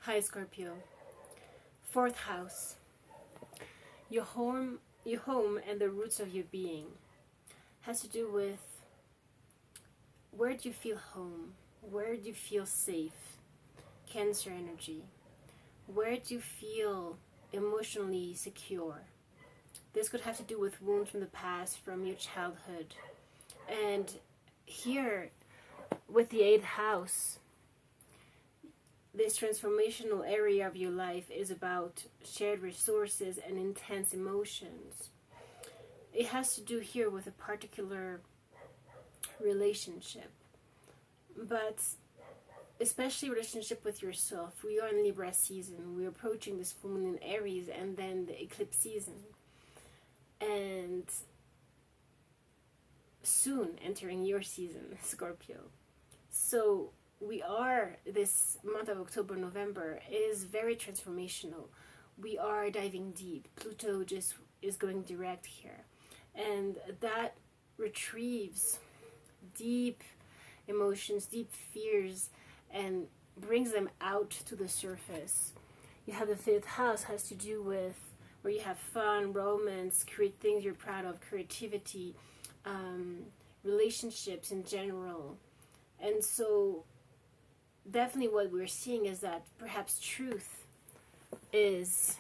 Hi Scorpio. Fourth house. Your home and the roots of your being has to do with where do you feel home? Where do you feel safe? Cancer energy. Where do you feel emotionally secure? This could have to do with wounds from the past, from your childhood. And here, with the 8th house, this transformational area of your life is about shared resources and intense emotions. It has to do here with a particular relationship, but especially relationship with yourself. We are in Libra season. We're approaching this full moon in Aries and then the eclipse season. And soon entering your season, Scorpio. So we are, this month of October, November, is very transformational. We are diving deep. Pluto just is going direct here. And that retrieves deep emotions, deep fears, and brings them out to the surface. You have the 5th house, has to do with where you have fun, romance, create things you're proud of, creativity, relationships in general. And so definitely what we're seeing is that perhaps truth is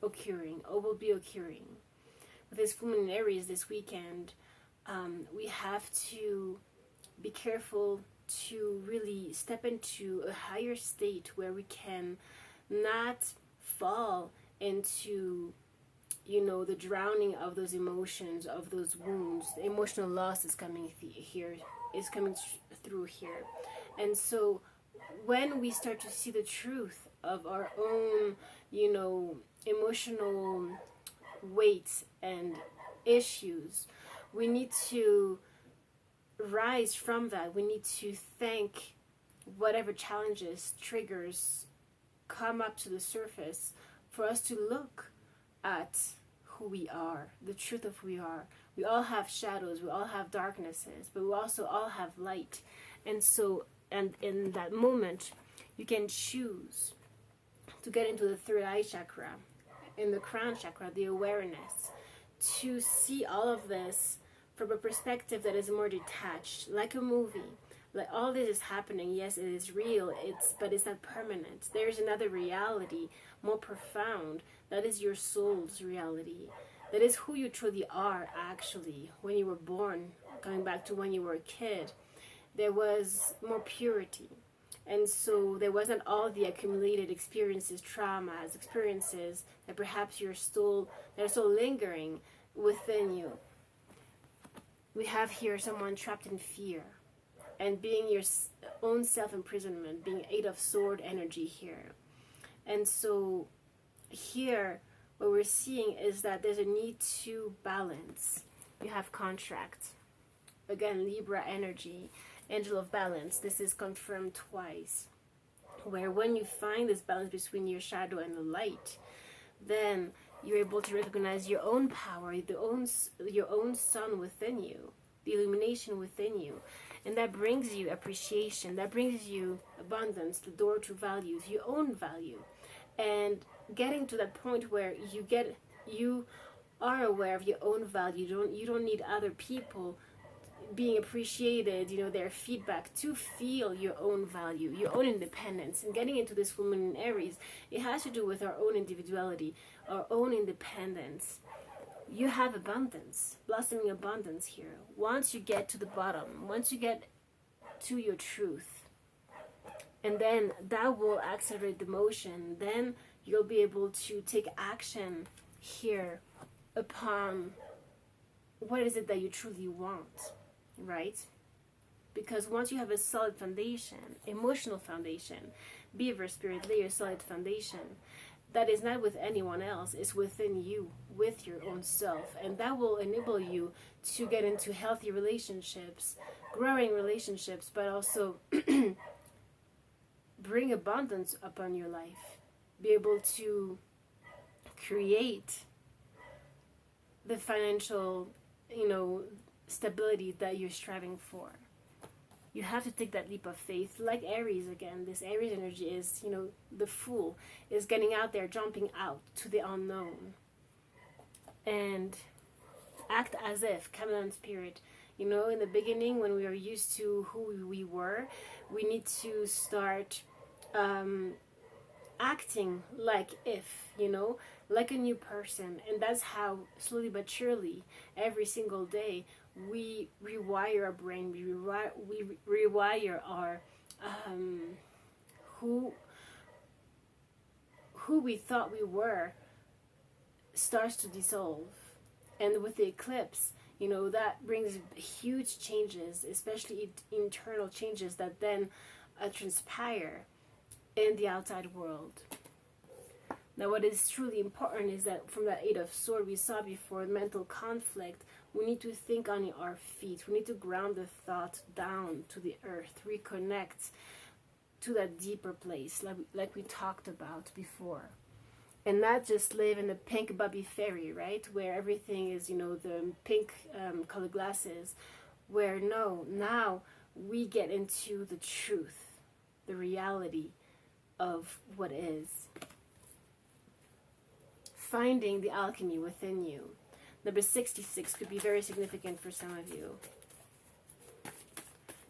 occurring or will be occurring. With this full moon in Aries this weekend, we have to be careful to really step into a higher state where we can not fall into, the drowning of those emotions, of those wounds. The emotional loss is coming through here. And so when we start to see the truth of our own, emotional weight and issues, we need to rise from that. We need to thank whatever challenges, triggers come up to the surface for us to look at who we are, the truth of who we are. We all have shadows, we all have darknesses, but we also all have light. And so, and in that moment, you can choose to get into the 3rd eye chakra, in the crown chakra, the awareness, to see all of this from a perspective that is more detached, like a movie. Like all this is happening, yes, it is real, but it's not permanent. There's another reality, more profound, that is your soul's reality. That is who you truly are, actually. When you were born, going back to when you were a kid, there was more purity. And so there wasn't all the accumulated experiences, traumas, experiences that perhaps they're still lingering within you. We have here someone trapped in fear and being your own self-imprisonment, being 8 of sword energy here. And so here what we're seeing is that there's a need to balance. You have contract. Again, Libra energy, angel of balance. This is confirmed twice. Where when you find this balance between your shadow and the light, then you're able to recognize your own power, your own sun within you, the illumination within you. And that brings you appreciation, that brings you abundance, the door to values, your own value. And getting to that point where you are aware of your own value. You don't need other people being appreciated, their feedback, to feel your own value, your own independence. And getting into this woman in Aries, it has to do with our own individuality, our own independence. You have abundance, blossoming abundance here. Once you get to the bottom, once you get to your truth, and then that will accelerate the motion. Then you'll be able to take action here upon what is it that you truly want, right? Because once you have a solid foundation, emotional foundation, be of your spirit, lay your solid foundation, that is not with anyone else, it's within you, with your own self. And that will enable you to get into healthy relationships, growing relationships, but also bring abundance upon your life. Be able to create the financial, stability that you're striving for. You have to take that leap of faith, like Aries again. This Aries energy is, you know, the fool is getting out there, jumping out to the unknown. And act as if, Cameron spirit. You know, in the beginning, when we are used to who we were, we need to start acting like if, you know, like a new person. And that's how, slowly but surely, every single day, we rewire our brain, we rewire our who we thought we were starts to dissolve. And with the eclipse, you know, that brings huge changes, especially internal changes that then transpire in the outside world. Now, what is truly important is that from that Eight of Swords we saw before, mental conflict, we need to think on our feet. We need to ground the thought down to the earth, reconnect to that deeper place, like we talked about before. And not just live in the pink Bubby fairy, right? Where everything is, you know, the pink colored glasses. Where no, now we get into the truth, the reality of what is. Finding the alchemy within you. Number 66 could be very significant for some of you.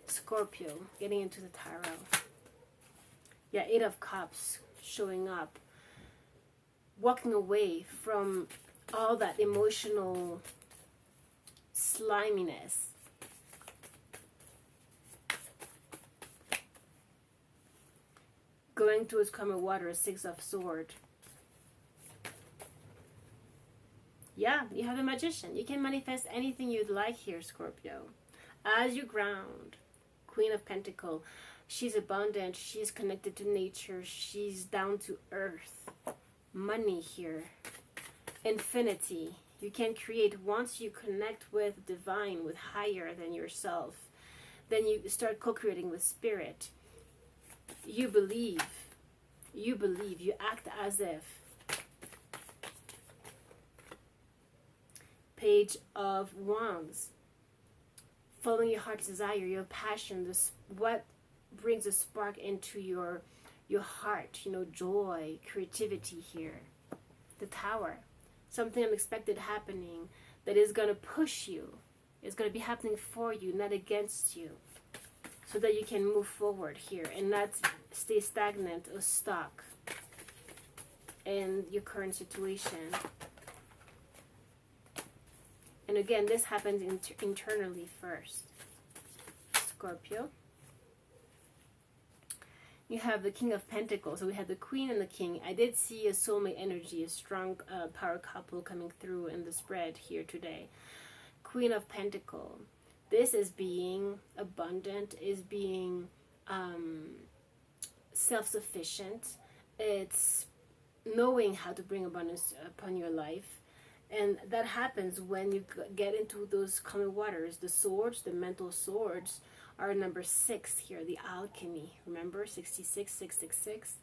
Scorpio, getting into the tarot. Yeah, Eight of Cups showing up. Walking away from all that emotional sliminess. Going towards calmer water, Six of Swords. Yeah, you have the Magician. You can manifest anything you'd like here, Scorpio. As you ground, Queen of Pentacles. She's abundant. She's connected to nature. She's down to earth. Money here. Infinity. You can create once you connect with divine, with higher than yourself. Then you start co-creating with spirit. You believe. You believe. You act as if. Page of Wands. Following your heart's desire, your passion, this what brings a spark into your heart, you know, joy, creativity here. The Tower. Something unexpected happening that is going to push you. It's going to be happening for you, not against you. So that you can move forward here and not stay stagnant or stuck in your current situation. And again, this happens internally first. Scorpio. You have the King of Pentacles. So we have the Queen and the King. I did see a soulmate energy, a strong power couple coming through in the spread here today. Queen of Pentacles. This is being abundant, is being self-sufficient. It's knowing how to bring abundance upon your life. And that happens when you get into those calmer waters. The swords, the mental swords, are number 6 here, the alchemy. Remember, 66, 666?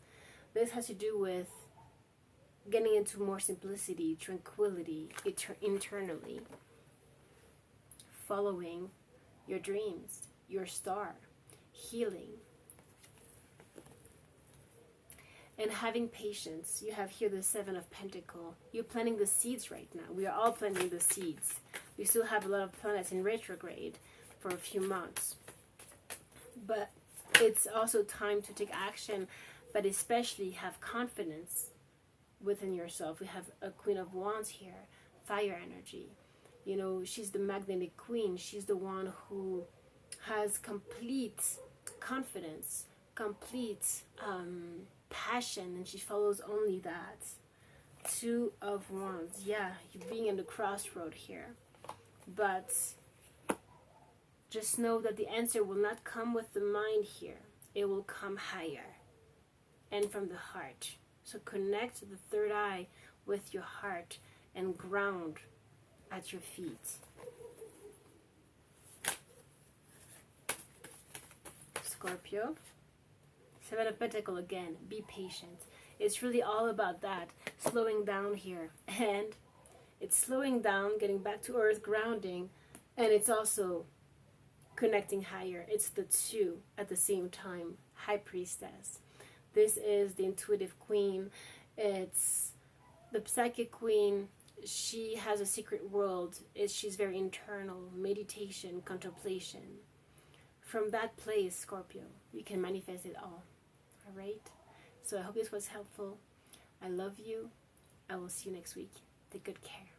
This has to do with getting into more simplicity, tranquility, internally. Following your dreams, your star, healing. And having patience. You have here the Seven of Pentacles. You're planting the seeds right now. We are all planting the seeds. We still have a lot of planets in retrograde for a few months. But it's also time to take action, but especially have confidence within yourself. We have a Queen of Wands here, fire energy. You know, she's the magnetic queen. She's the one who has complete confidence, complete passion, and she follows only that. Two of Wands. Yeah, you're being in the crossroad here. But just know that the answer will not come with the mind here. It will come higher and from the heart. So connect the third eye with your heart and ground at your feet. Scorpio. Seven of Pentacles again. Be patient. It's really all about that. Slowing down here. And it's slowing down, getting back to earth, grounding. And it's also connecting higher. It's the two at the same time. High Priestess. This is the intuitive queen. It's the psychic queen. She has a secret world. She's very internal. Meditation, contemplation. From that place, Scorpio, you can manifest it all. Alright? So I hope this was helpful. I love you. I will see you next week. Take good care.